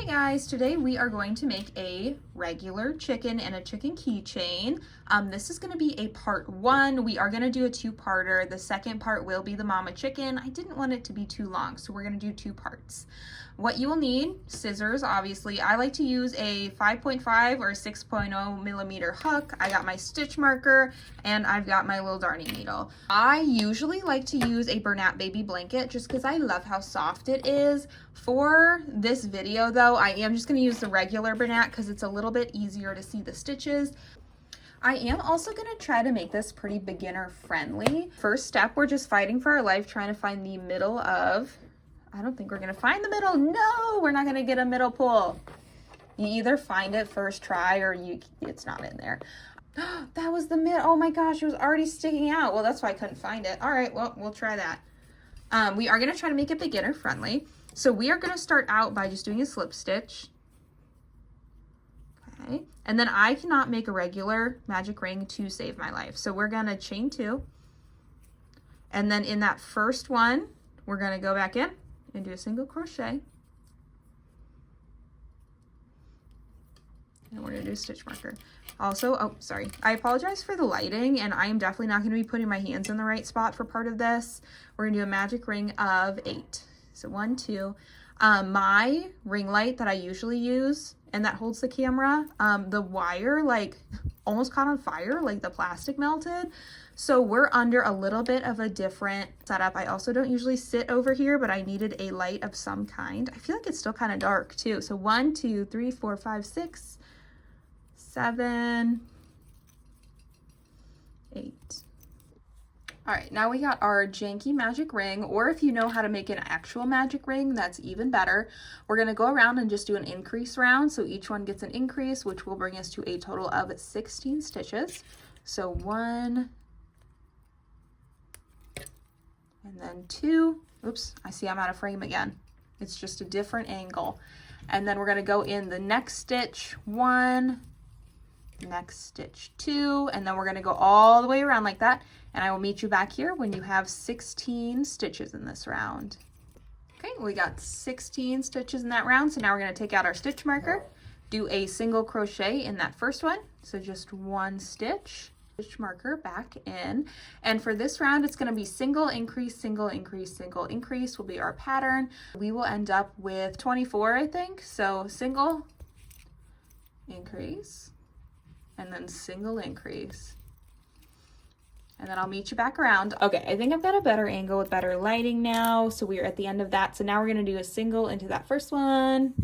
Hey guys, today we are going to make a regular chicken and a chicken keychain. This is going to be a part one. We are going to do a two-parter. The second part will be the mama chicken. I didn't want it to be too long, so we're going to do two parts. What you will need: scissors, obviously. I like to use a 5.5 or 6.0 millimeter hook. I got my stitch marker and I've got my little darning needle. I usually like to use a Bernat baby blanket just because I love how soft it is. For this video though, I am just going to use the regular Bernat because it's a little bit easier to see the stitches. I am also going to try to make this pretty beginner friendly. First step, we're just fighting for our life trying to find the middle of... I don't think we're going to find the middle. No, we're not going to get a middle pull. You either find it first try or it's not in there. That was the middle. Oh my gosh, it was already sticking out. Well, that's why I couldn't find it. All right, well, we'll try that. We are going to try to make it beginner friendly. So we are going to start out by just doing a slip stitch. Okay. And then I cannot make a regular magic ring to save my life. So we're going to chain two. And then in that first one, we're going to go back in and do a single crochet. And we're going to do a stitch marker. Also, oh, sorry. I apologize for the lighting, and I am definitely not going to be putting my hands in the right spot for part of this. We're going to do a magic ring of 8. So 1, 2. My ring light that I usually use and that holds the camera, the wire like almost caught on fire, like the plastic melted. So we're under a little bit of a different setup. I also don't usually sit over here, but I needed a light of some kind. I feel like it's still kind of dark too. So 1, 2, 3, 4, 5, 6, 7, 8. All right, now we got our janky magic ring, or if you know how to make an actual magic ring, that's even better. We're gonna go around and just do an increase round. So each one gets an increase, which will bring us to a total of 16 stitches. So 1, and then 2. Oops, I see I'm out of frame again. It's just a different angle. And then we're gonna go in the next stitch, 1, next stitch 2, and then we're gonna go all the way around like that. And I will meet you back here when you have 16 stitches in this round. Okay, we got 16 stitches in that round. So now we're gonna take out our stitch marker, do a single crochet in that first one. So just 1 stitch, stitch marker back in. And for this round, it's gonna be single increase, single increase, single increase will be our pattern. We will end up with 24, I think. So single increase, and then single increase. And then I'll meet you back around. Okay, I think I've got a better angle with better lighting now. So we are at the end of that. So now we're gonna do a single into that first one.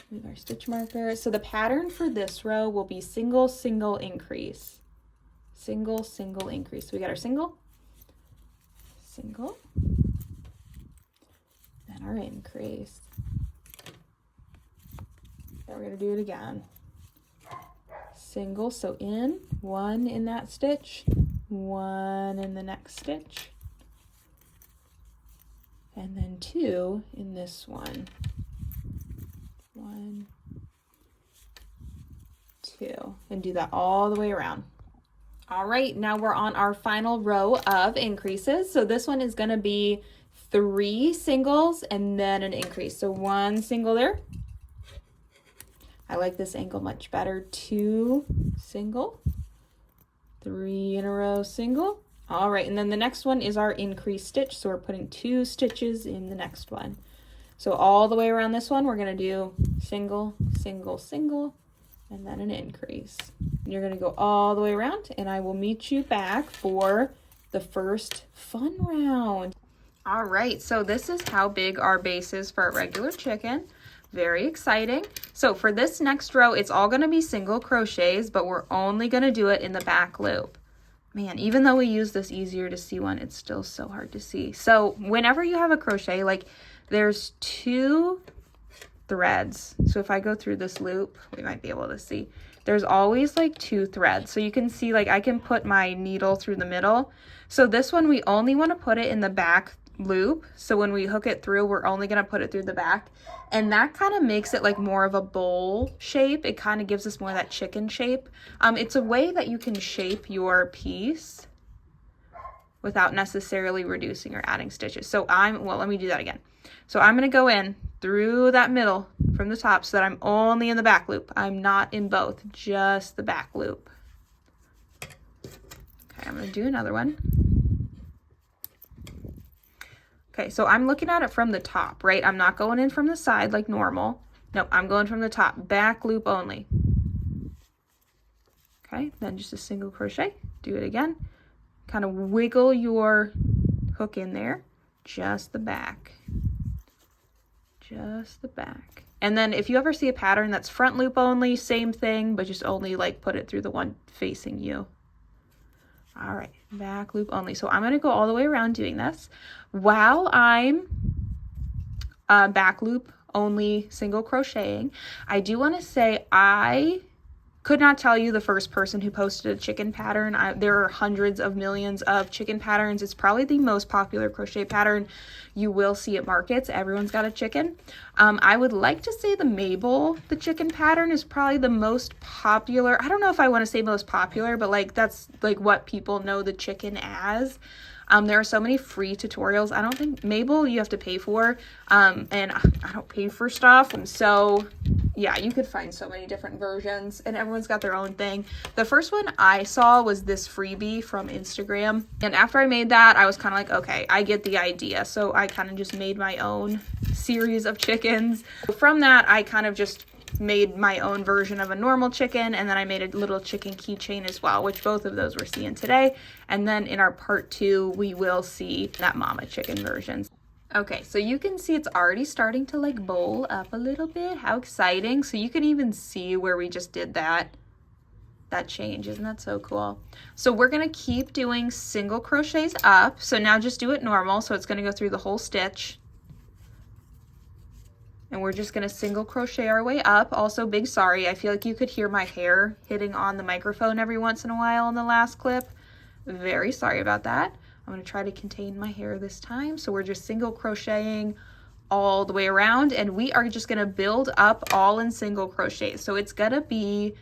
Move our stitch marker. So the pattern for this row will be single, single increase. Single, single increase. So we got our single, single, then our increase. Then we're gonna do it again. Single, so in, 1 in that stitch, 1 in the next stitch, and then 2 in this one. 1, 2, and do that all the way around. All right, now we're on our final row of increases. So this one is gonna be 3 singles and then an increase. So 1 single there. I like this angle much better. 2 single, 3 in a row single. All right, and then the next one is our increase stitch. So we're putting 2 stitches in the next one. So all the way around this one, we're gonna do single, single, single, and then an increase. And you're gonna go all the way around, and I will meet you back for the first fun round. All right, so this is how big our base is for a regular chicken. Very exciting. So for this next row, it's all gonna be single crochets, but we're only gonna do it in the back loop. Man, even though we use this easier to see one, it's still so hard to see. So whenever you have a crochet, like there's 2 threads. So if I go through this loop, we might be able to see. There's always like 2 threads. So you can see like I can put my needle through the middle. So this one, we only wanna put it in the back loop. So when we hook it through, we're only gonna put it through the back, and that kind of makes it like more of a bowl shape. It kind of gives us more of that chicken shape. It's a way that you can shape your piece without necessarily reducing or adding stitches. So well, let me do that again. So I'm going to go in through that middle from the top so that I'm only in the back loop. I'm not in both, just the back loop. Okay, I'm going to do another one. Okay, so I'm looking at it from the top, right? I'm not going in from the side like normal. Nope, I'm going from the top, back loop only. Okay, then just a single crochet, do it again. Kind of wiggle your hook in there, just the back. Just the back. And then if you ever see a pattern that's front loop only, same thing, but just only like put it through the one facing you. All right, back loop only. So I'm going to go all the way around doing this. While I'm back loop only single crocheting, I do want to say I could not tell you the first person who posted a chicken pattern. There are hundreds of millions of chicken patterns. It's probably the most popular crochet pattern you will see at markets. Everyone's got a chicken. I would like to say the Mabel, the chicken pattern, is probably the most popular. I don't know if I want to say most popular, but like that's like what people know the chicken as. There are so many free tutorials. I don't think Mabel you have to pay for, and I don't pay for stuff, and so yeah, you could find so many different versions, and everyone's got their own thing. The first one I saw was this freebie from Instagram, and after I made that, I was kind of like, okay, I get the idea. So I kind of just made my own series of chickens. From that, I kind of just made my own version of a normal chicken, and then I made a little chicken keychain as well, which both of those we're seeing today. And then in our part 2, we will see that mama chicken version. Okay, so you can see it's already starting to like bowl up a little bit. How exciting. So you can even see where we just did that change. Isn't that so cool? So we're going to keep doing single crochets up. So now just do it normal. So it's going to go through the whole stitch. And we're just going to single crochet our way up. Also, big sorry. I feel like you could hear my hair hitting on the microphone every once in a while in the last clip. Very sorry about that. I'm going to try to contain my hair this time. So we're just single crocheting all the way around, and we are just going to build up all in single crochet. So it's going to be,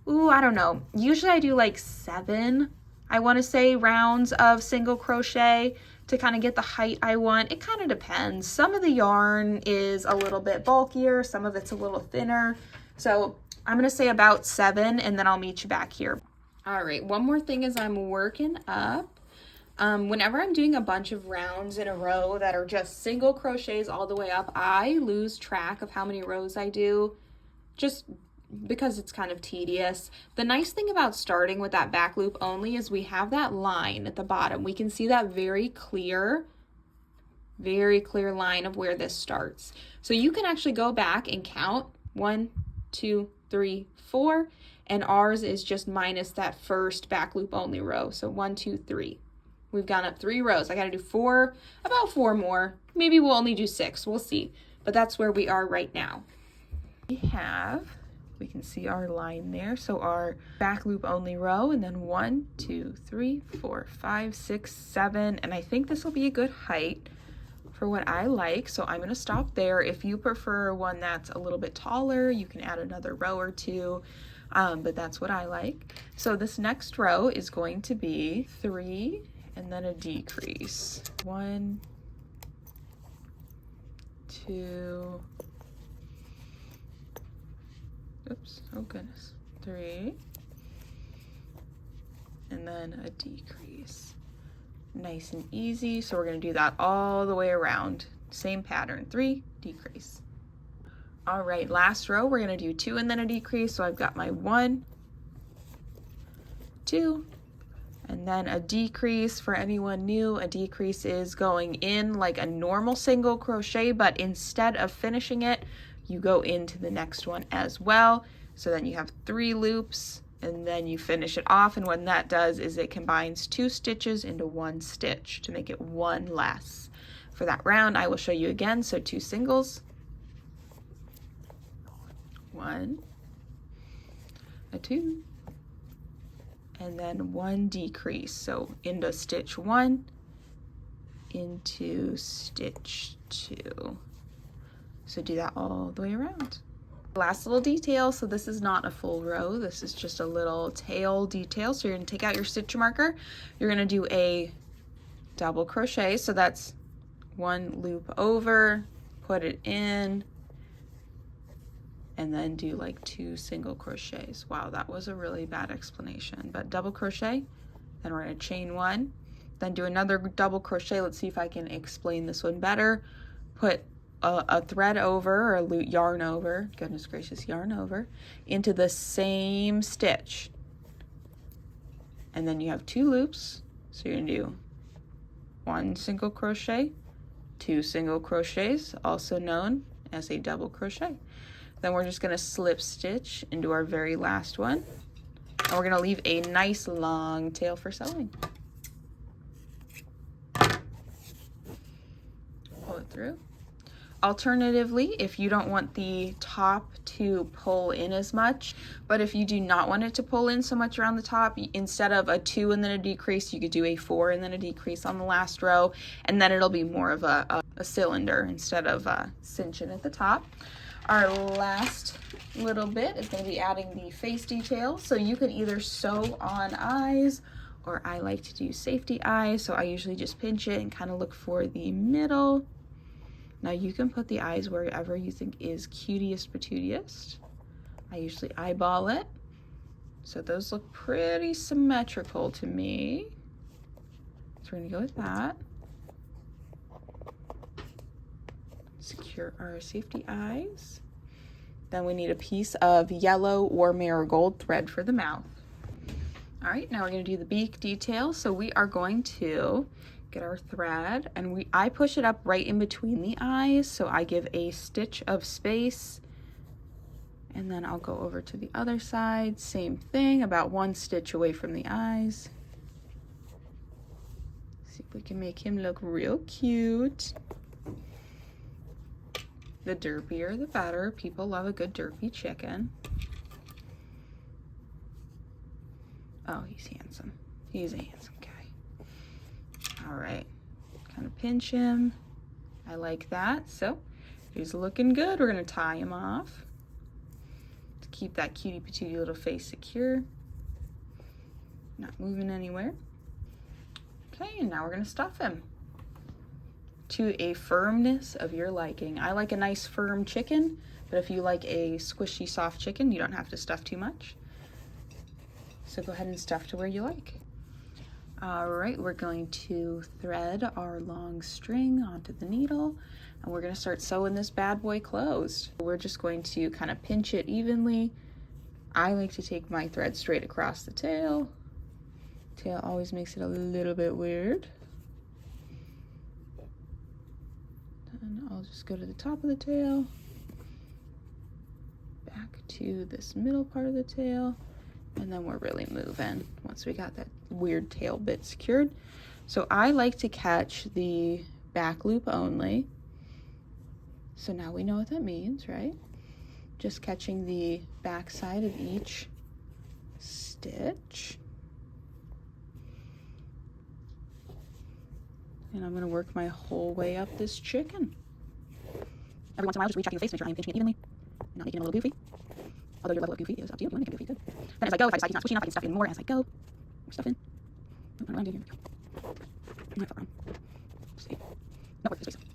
I don't know. Usually I do like 7, I want to say, rounds of single crochet to kind of get the height I want. It kind of depends. Some of the yarn is a little bit bulkier, some of it's a little thinner. So I'm going to say about 7, and then I'll meet you back here. All right, one more thing as I'm working up. Whenever I'm doing a bunch of rounds in a row that are just single crochets all the way up, I lose track of how many rows I do, just because it's kind of tedious. The nice thing about starting with that back loop only is we have that line at the bottom. We can see that very clear line of where this starts. So you can actually go back and count 1, 2, 3, 4, and ours is just minus that first back loop only row. So 1, 2, 3. We've gone up 3 rows. I got to do 4, about 4 more. Maybe we'll only do 6. We'll see. But that's where we are right now. We can see our line there. So our back loop only row, and then 1, 2, 3, 4, 5, 6, 7. And I think this will be a good height for what I like. So I'm going to stop there. If you prefer one that's a little bit taller, you can add another row or 2. But that's what I like. So this next row is going to be 3 and then a decrease. 1, 2, oops, oh goodness, 3, and then a decrease. Nice and easy. So we're going to do that all the way around. Same pattern, 3, decrease. All right, last row, we're going to do 2 and then a decrease. So I've got my 1, 2, and then a decrease. For anyone new, a decrease is going in like a normal single crochet, but instead of finishing it, you go into the next one as well. So then you have 3 loops, and then you finish it off. And what that does is it combines 2 stitches into 1 stitch to make it 1 less. For that round, I will show you again. So 2 singles, 1, a 2, and then 1 decrease. So into stitch 1, into stitch 2. So do that all the way around. Last little detail, so this is not a full row, this is just a little tail detail. So you're going to take out your stitch marker, you're going to do a double crochet, so that's 1 loop over, put it in, and then do like 2 single crochets. Wow, that was a really bad explanation. But double crochet, then we're gonna chain 1, then do another double crochet. Let's see if I can explain this one better. Put a thread over, or a yarn over, goodness gracious, yarn over, into the same stitch. And then you have 2 loops. So you're gonna do 1 single crochet, 2 single crochets, also known as a double crochet. Then we're just gonna slip stitch into our very last one. And we're gonna leave a nice long tail for sewing. Pull it through. Alternatively, if you don't want the top to pull in as much, but if you do not want it to pull in so much around the top, instead of a 2 and then a decrease, you could do a 4 and then a decrease on the last row, and then it'll be more of a cylinder instead of cinching at the top. Our last little bit is going to be adding the face detail. So you can either sew on eyes, or I like to do safety eyes. So I usually just pinch it and kind of look for the middle. Now you can put the eyes wherever you think is cutest patootiest. I usually eyeball it. So those look pretty symmetrical to me. So we're gonna go with that. Secure our safety eyes. Then we need a piece of yellow or marigold thread for the mouth. All right, now we're gonna do the beak detail. So we are going to get our thread, and I push it up right in between the eyes, so I give a stitch of space, and then I'll go over to the other side, same thing, about 1 stitch away from the eyes. See if we can make him look real cute. The derpier the better. People love a good derpy chicken. Oh, he's handsome. He's a handsome guy. All right, kind of pinch him. I like that. So he's looking good. We're gonna tie him off to keep that cutie patootie little face secure, not moving anywhere. Okay, and now we're gonna stuff him to a firmness of your liking. I like a nice firm chicken, but if you like a squishy soft chicken, you don't have to stuff too much. So go ahead and stuff to where you like. All right, we're going to thread our long string onto the needle, and we're gonna start sewing this bad boy closed. We're just going to kind of pinch it evenly. I like to take my thread straight across the tail. Tail always makes it a little bit weird. And I'll just go to the top of the tail, back to this middle part of the tail, and then we're really moving once we got that weird tail bit secured. So I like to catch the back loop only. So now we know what that means, right? Just catching the back side of each stitch. And I'm gonna work my whole way up this chicken. Every once in a while, just rechecking the face, make sure I'm pinching it evenly, and not making it a little goofy. Although your level of goofy is up to you. If you want to make it goofy, good. Then as I go, if I decide he's not squishy enough, I can stuff in more as I go. Stuff in. I don't know what I'm doing here. I might fall wrong. Let's see. No, work this space.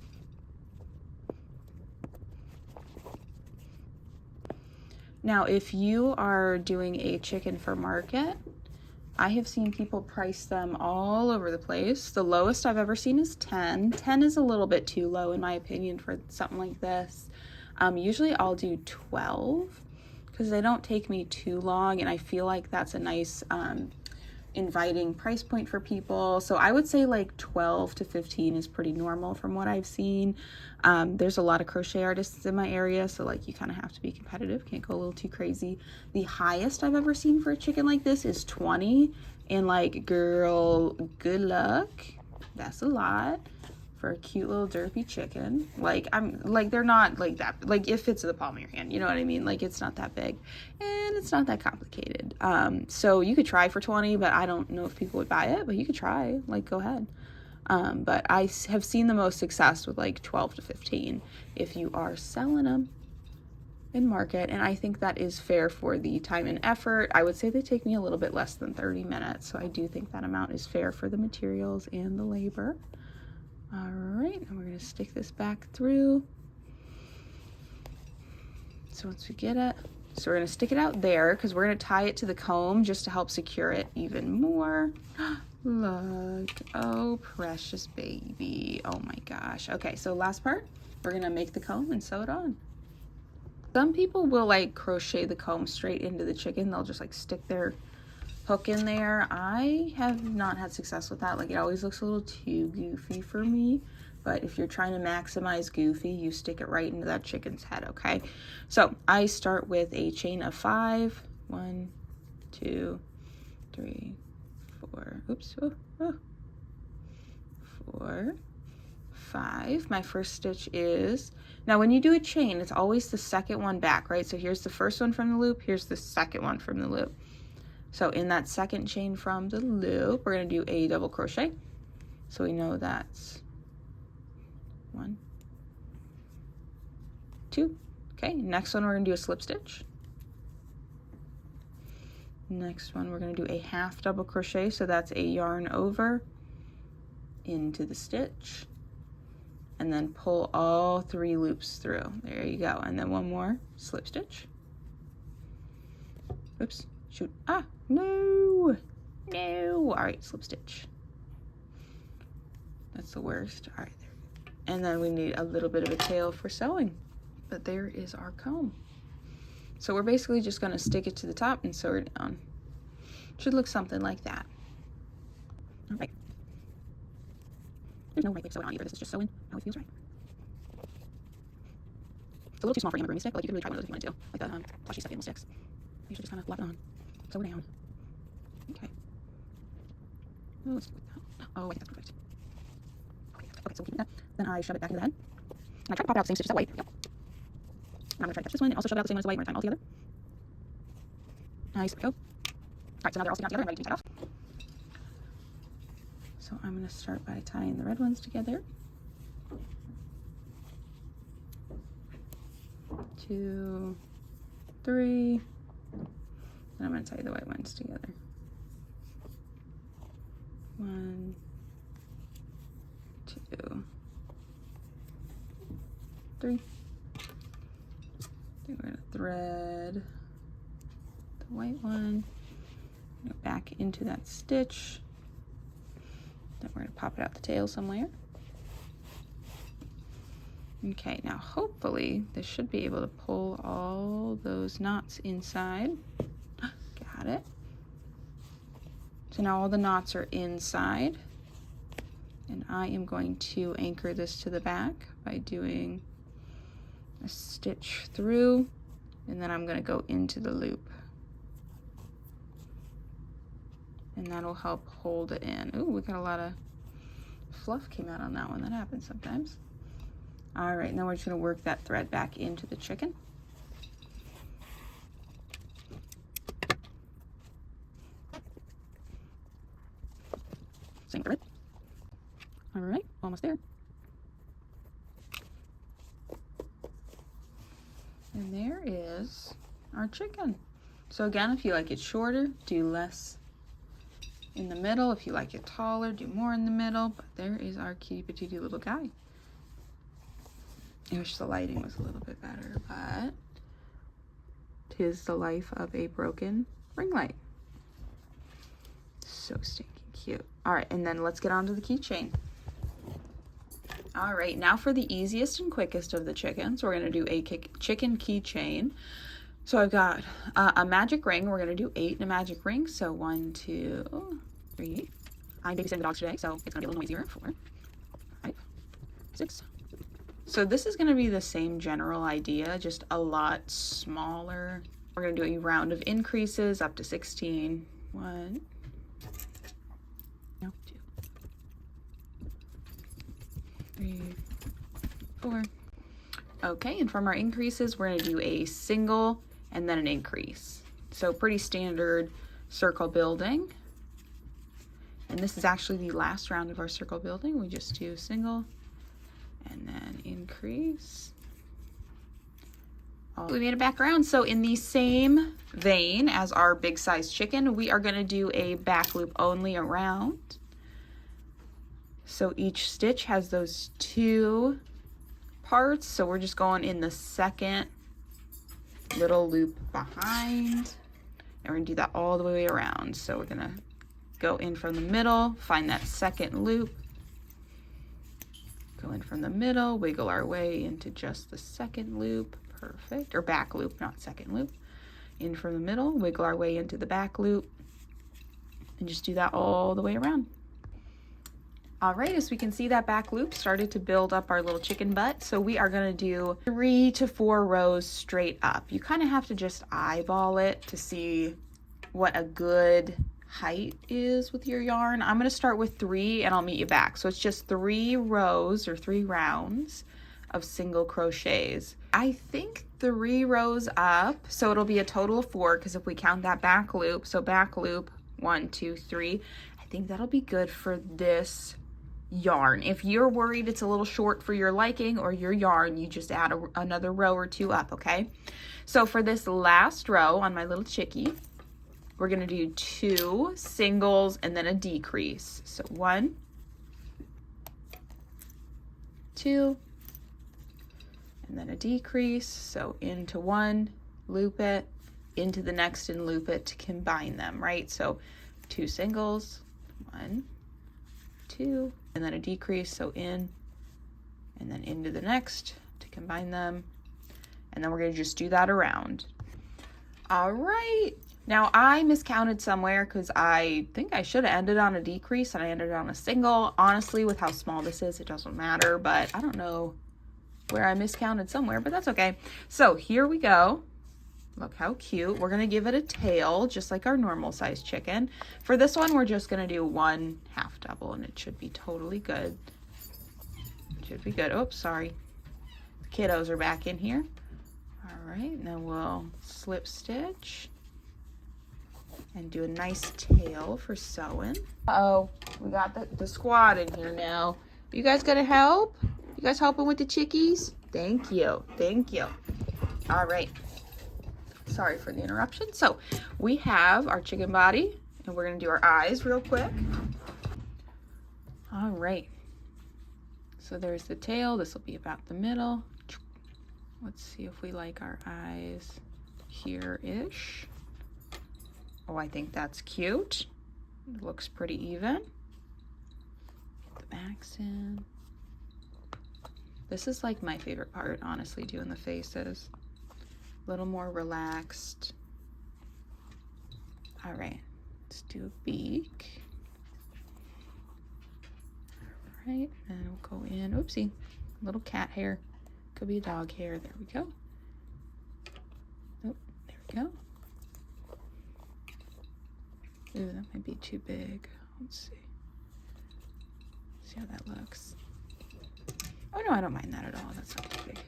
Now, if you are doing a chicken for market, I have seen people price them all over the place. The lowest I've ever seen is 10. 10 is a little bit too low in my opinion for something like this. Usually I'll do 12 because they don't take me too long, and I feel like that's a nice inviting price point for people. So I would say like 12 to 15 is pretty normal from what I've seen. There's a lot of crochet artists in my area, so like you kind of have to be competitive, can't go a little too crazy. The highest I've ever seen for a chicken like this is 20, and like, girl, good luck. That's a lot for a cute little derpy chicken. Like, I'm like, they're not like that, like it fits in the palm of your hand, you know what I mean? Like, it's not that big and it's not that complicated. So you could try for 20, but I don't know if people would buy it, but you could try, like, go ahead. But I have seen the most success with like 12 to 15 if you are selling them in market, and I think that is fair for the time and effort. I would say they take me a little bit less than 30 minutes, so I do think that amount is fair for the materials and the labor. All right, and we're going to stick this back through. So once we get it, so we're gonna stick it out there because we're gonna tie it to the comb just to help secure it even more. Look, oh precious baby, oh my gosh. Okay, so last part, we're gonna make the comb and sew it on. Some people will like crochet the comb straight into the chicken. They'll just like stick their hook in there. I have not had success with that. Like, it always looks a little too goofy for me. But if you're trying to maximize goofy, you stick it right into that chicken's head, okay? So I start with a chain of 5. 1, 2, 3, 4. Oops. 4, 5. My first stitch is, now when you do a chain, it's always the second one back, right? So here's the first one from the loop, here's the second one from the loop. So in that second chain from the loop, we're going to do a double crochet. So we know that's 1, 2. Okay, next one we're going to do a slip stitch. Next one we're going to do a half double crochet, so that's a yarn over into the stitch, and then pull all 3 loops through. There you go. And then one more slip stitch. Oops, shoot. Ah, no. All right, slip stitch. That's the worst. All right, there. And then we need a little bit of a tail for sewing. But there is our comb. So we're basically just going to stick it to the top and sew it down. Should look something like that. All right. There's no right way to sew it on either. This is just sewing how it feels right. It's a little too small for a brooming stick. Like, you can really try one of those if you want to, like the plushy stuffy sticks. You should just kind of flop it on, sew it down. Okay. Oh, let's do that. Oh, I think that's perfect. Okay, so we'll keep that. Then I shove it back into the head. And I try to pop it out the same stitches that way. Yep. I'm going to try to catch this one and also shove it out the same one as the white. We're going to tie them all together. Nice, there we go. Alright, so now they're all sticking out together and ready to be tied off. So I'm going to start by tying the red ones together. 2, 3. And I'm going to tie the white ones together. 1, 2, 3. Then we're going to thread the white one, go back into that stitch. Then we're going to pop it out the tail somewhere. Okay, now hopefully this should be able to pull all those knots inside. Got it. So now all the knots are inside. And I am going to anchor this to the back by doing a stitch through, and then I'm going to go into the loop. And that'll help hold it in. Ooh, we got a lot of fluff came out on that one. That happens sometimes. All right, now we're just going to work that thread back into the chicken. Same thread. All right, almost there. And there is our chicken. So again, if you like it shorter, do less in the middle. If you like it taller, do more in the middle. But there is our cutie patootie little guy. I wish the lighting was a little bit better, but 'tis the life of a broken ring light. So stinking cute. All right, and then let's get on to the keychain. All right, now for the easiest and quickest of the chickens, we're gonna do a chicken keychain. So I've got a magic ring. We're gonna do 8 in a magic ring. So 1, 2, 3. I'm babysitting the dogs today, so it's gonna be a little noisier. 4, 5, 6. So this is gonna be the same general idea, just a lot smaller. We're gonna do a round of increases up to 16. 1, no, 2, 3, 4. Okay, and from our increases, we're gonna do a single and then an increase. So pretty standard circle building. And this is actually the last round of our circle building. We just do single and then increase. Oh, we made it back around. So in the same vein as our big size chicken, we are gonna do a back loop only around. So each stitch has those 2 parts. So we're just going in the second little loop behind, and we're gonna do that all the way around. So we're gonna go in from the middle, find that second loop, go in from the middle, wiggle our way into just the second loop, perfect, or back loop, not second loop. In from the middle, wiggle our way into the back loop, and just do that all the way around. All right, as we can see, that back loop started to build up our little chicken butt. So we are gonna do 3 to 4 rows straight up. You kind of have to just eyeball it to see what a good height is with your yarn. I'm gonna start with 3 and I'll meet you back. So it's just 3 rows or 3 rounds of single crochets. I think 3 rows up, so it'll be a total of 4, because if we count that back loop, so back loop 1, 2, 3, I think that'll be good for this yarn. If you're worried it's a little short for your liking or your yarn, you just add another row or 2 up, okay? So for this last row on my little chickie, we're gonna do 2 singles and then a decrease. So 1, 2, and then a decrease. So into one, loop it, into the next and loop it to combine them, right? So 2 singles, 1, 2, and then a decrease. So in, and then into the next to combine them. And then we're gonna just do that around. All right. Now I miscounted somewhere because I think I should have ended on a decrease and I ended on a single. Honestly, with how small this is, it doesn't matter, but I don't know where I miscounted somewhere, but that's okay. So here we go. Look how cute. We're gonna give it a tail, just like our normal size chicken. For this one, we're just gonna do 1 half double and it should be totally good. It should be good. Oops, sorry. The kiddos are back in here. All right, and then we'll slip stitch and do a nice tail for sewing. Uh-oh, we got the squad in here now. You guys gonna help? You guys helping with the chickies? Thank you, thank you. All right, sorry for the interruption. So we have our chicken body and we're gonna do our eyes real quick. All right, so there's the tail. This will be about the middle. Let's see if we like our eyes here-ish. Oh, I think that's cute. It looks pretty even. Get the backs in. This is like my favorite part, honestly, doing the faces. A little more relaxed. All right, let's do a beak. All right, and we'll go in, oopsie, little cat hair. Could be a dog hair, there we go. Oh, there we go. Ooh, that might be too big. Let's see. See how that looks. Oh no, I don't mind that at all. That's not too big.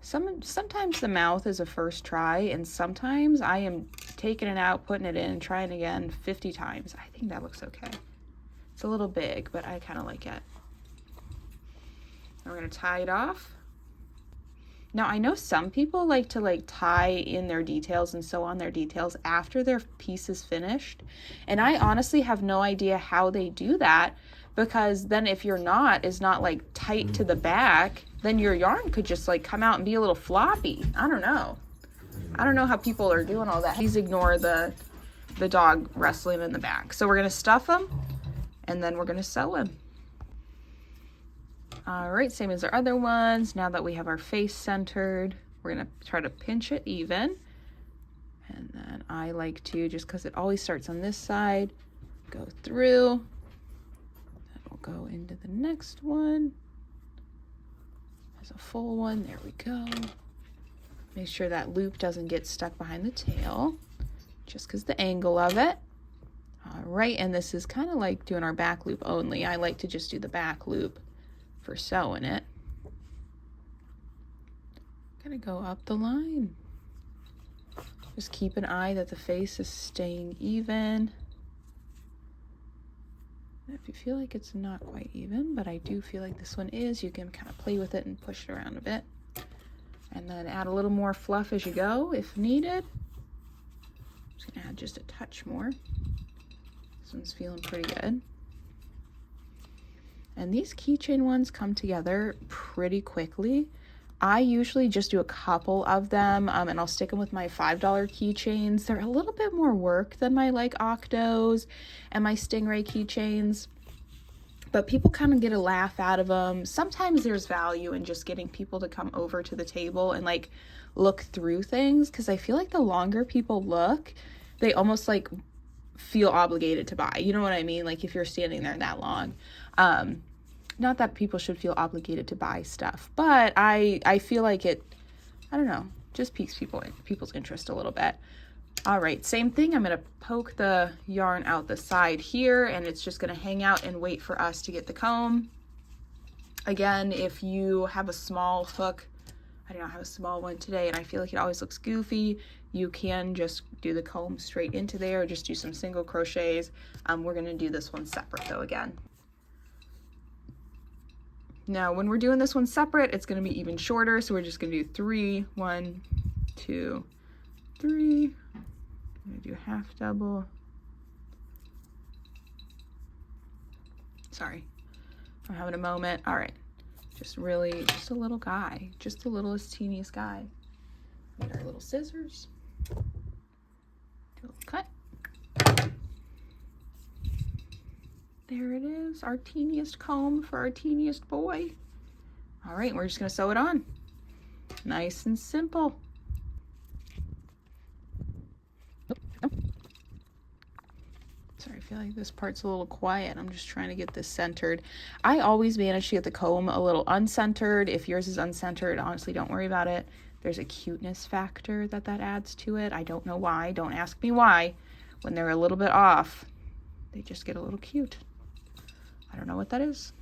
Sometimes the mouth is a first try, and sometimes I am taking it out, putting it in, and trying again 50 times. I think that looks okay. It's a little big, but I kind of like it. And we're gonna tie it off. Now I know some people like to tie in their details and sew on their details after their piece is finished. And I honestly have no idea how they do that, because then if your knot is not like tight to the back, then your yarn could just like come out and be a little floppy. I don't know. I don't know how people are doing all that. Please ignore the dog wrestling in the back. So we're gonna stuff them and then we're gonna sew them. All right, same as our other ones. Now that we have our face centered, we're gonna try to pinch it even. And then I like to, just because it always starts on this side, go through. Then we'll go into the next one. There's a full one, there we go. Make sure that loop doesn't get stuck behind the tail, just because the angle of it. All right, and this is kind of like doing our back loop only. I like to just do the back loop for sewing it. Gonna go up the line. Just keep an eye that the face is staying even. If you feel like it's not quite even, but I do feel like this one is, you can kind of play with it and push it around a bit. And then add a little more fluff as you go if needed. I'm just gonna add just a touch more. This one's feeling pretty good. And these keychain ones come together pretty quickly. I usually just do a couple of them, and I'll stick them with my $5 keychains. They're a little bit more work than my like Octos and my Stingray keychains, but people kind of get a laugh out of them. Sometimes there's value in just getting people to come over to the table and like look through things, because I feel like the longer people look, they almost like feel obligated to buy. You know what I mean? Like if you're standing there that long. Not that people should feel obligated to buy stuff, but I feel like it, I don't know, just piques people's interest a little bit. All right, same thing. I'm going to poke the yarn out the side here, and it's just going to hang out and wait for us to get the comb. Again, if you have a small hook, I don't have a small one today, and I feel like it always looks goofy, you can just do the comb straight into there, or just do some single crochets. We're going to do this one separate though again. Now, when we're doing this one separate, it's going to be even shorter, so we're just going to do 3, 1, 2, 3. I'm going to do half double. Sorry, I'm having a moment. All right, just a little guy, just the littlest, teeniest guy. Need our little scissors. Do a little cut. There it is, our teeniest comb for our teeniest boy. All right, we're just gonna sew it on. Nice and simple. Sorry, I feel like this part's a little quiet. I'm just trying to get this centered. I always manage to get the comb a little uncentered. If yours is uncentered, honestly, don't worry about it. There's a cuteness factor that adds to it. I don't know why. Don't ask me why. When they're a little bit off, they just get a little cute. I don't know what that is.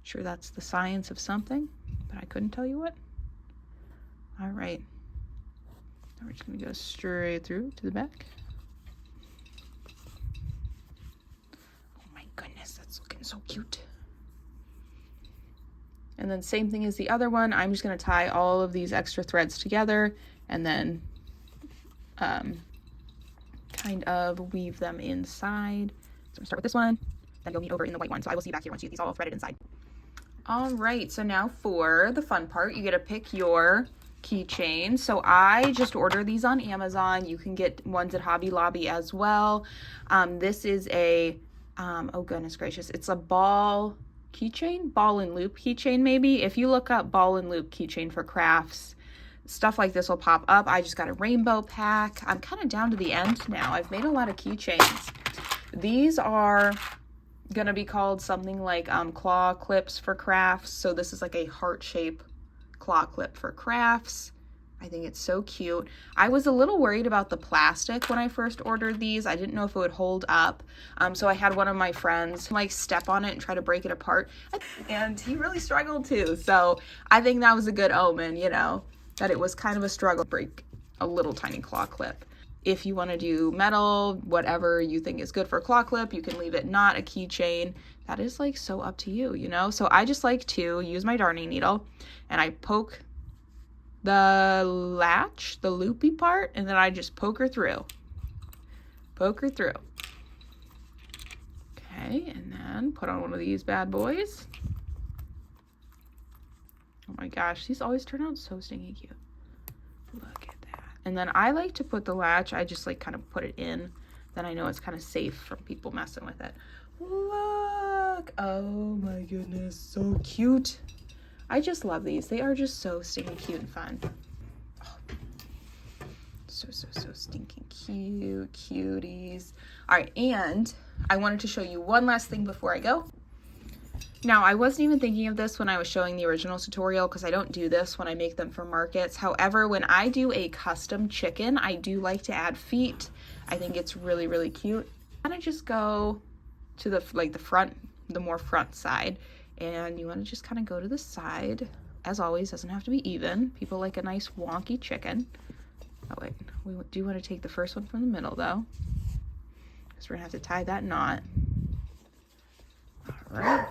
Sure, that's the science of something, but I couldn't tell you what. All right. Now we're just gonna go straight through to the back. Oh my goodness, that's looking so cute. And then same thing as the other one. I'm just gonna tie all of these extra threads together and then kind of weave them inside. So I'm gonna start with this one, then go meet over in the white one. So I will see you back here once you get these all threaded inside. All right, so now for the fun part, you get to pick your keychain. So I just ordered these on Amazon. You can get ones at Hobby Lobby as well. This is a, oh goodness gracious, it's a ball keychain, ball and loop keychain maybe. If you look up ball and loop keychain for crafts, stuff like this will pop up. I just got a rainbow pack. I'm kind of down to the end now. I've made a lot of keychains. These are gonna be called something like claw clips for crafts. So this is like a heart shape claw clip for crafts. I think it's so cute. I was a little worried about the plastic when I first ordered these. I didn't know if it would hold up. So I had one of my friends like step on it and try to break it apart, and he really struggled too. So I think that was a good omen, you know, that it was kind of a struggle to break a little tiny claw clip. If you want to do metal, whatever you think is good for a claw clip, you can leave it not a keychain. That is like so up to you, you know? So I just like to use my darning needle and I poke the latch, the loopy part, and then I just poke her through. Poke her through. Okay, and then put on one of these bad boys. Oh my gosh, these always turn out so stinky cute. Look at that. And then I like to put the latch, I just like kind of put it in. Then I know it's kind of safe from people messing with it. Look, oh my goodness, so cute. I just love these. They are just so stinking cute and fun. Oh, so stinking cute, cuties. All right, and I wanted to show you one last thing before I go. Now, I wasn't even thinking of this when I was showing the original tutorial because I don't do this when I make them for markets. However, when I do a custom chicken, I do like to add feet. I think it's really, really cute. I'm gonna just go to the front, the more front side. And you want to just kind of go to the side. As always, doesn't have to be even. People like a nice wonky chicken. Oh wait, we do want to take the first one from the middle though, because we're gonna have to tie that knot. All right.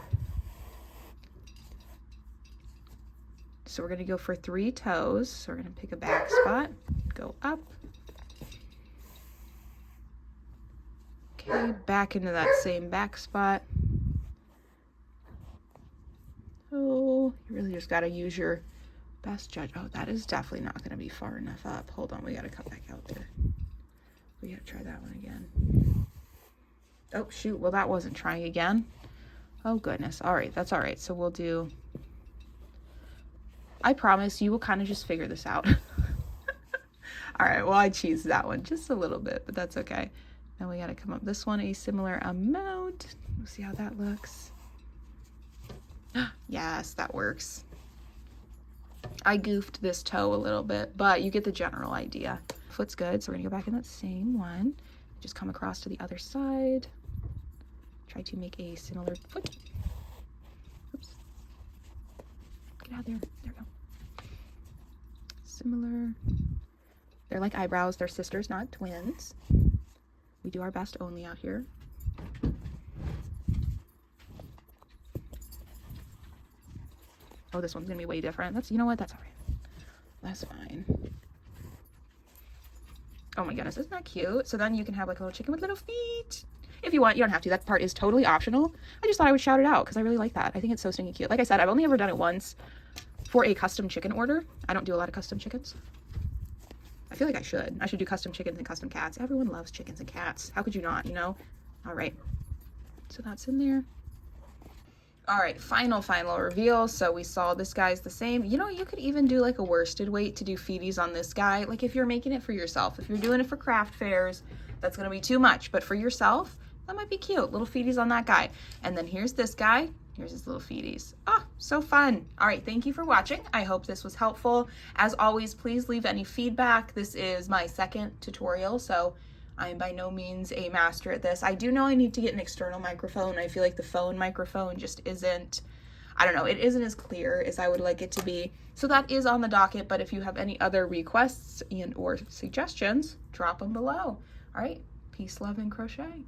So we're gonna go for 3 toes. So we're gonna pick a back spot, go up. Okay, back into that same back spot. Oh, you really just got to use your best judge. Oh, that is definitely not going to be far enough up. Hold on, we got to cut back out there. We got to try that one again. Oh, shoot. Well, that wasn't trying again. Oh, goodness. All right, that's all right. So we'll do... I promise you will kind of just figure this out. All right, well, I cheesed that one just a little bit, but that's okay. Now we got to come up this one a similar amount. We'll see how that looks. Yes, that works. I goofed this toe a little bit, but you get the general idea. Foot's good, so we're gonna go back in that same one. Just come across to the other side. Try to make a similar foot. Oops. Get out of there. There we go. Similar. They're like eyebrows. They're sisters, not twins. We do our best only out here. Oh, this one's gonna be way different. That's, you know what? That's all right. That's fine. Oh my goodness, isn't that cute? So then you can have like a little chicken with little feet. If you want, you don't have to. That part is totally optional. I just thought I would shout it out because I really like that. I think it's so stinky cute. Like I said, I've only ever done it once for a custom chicken order. I don't do a lot of custom chickens. I feel like I should. I should do custom chickens and custom cats. Everyone loves chickens and cats. How could you not, you know? All right. So that's in there. All right, final reveal. So we saw this guy's the same. You know, you could even do like a worsted weight to do feeties on this guy. Like if you're making it for yourself, if you're doing it for craft fairs, that's gonna be too much. But for yourself, that might be cute. Little feeties on that guy. And then here's this guy. Here's his little feeties. Oh, so fun. All right, thank you for watching. I hope this was helpful. As always, please leave any feedback. This is my second tutorial, so I am by no means a master at this. I do know I need to get an external microphone. I feel like the phone microphone just isn't, I don't know, it isn't as clear as I would like it to be. So that is on the docket, but if you have any other requests and or suggestions, drop them below. All right, peace, love, and crochet.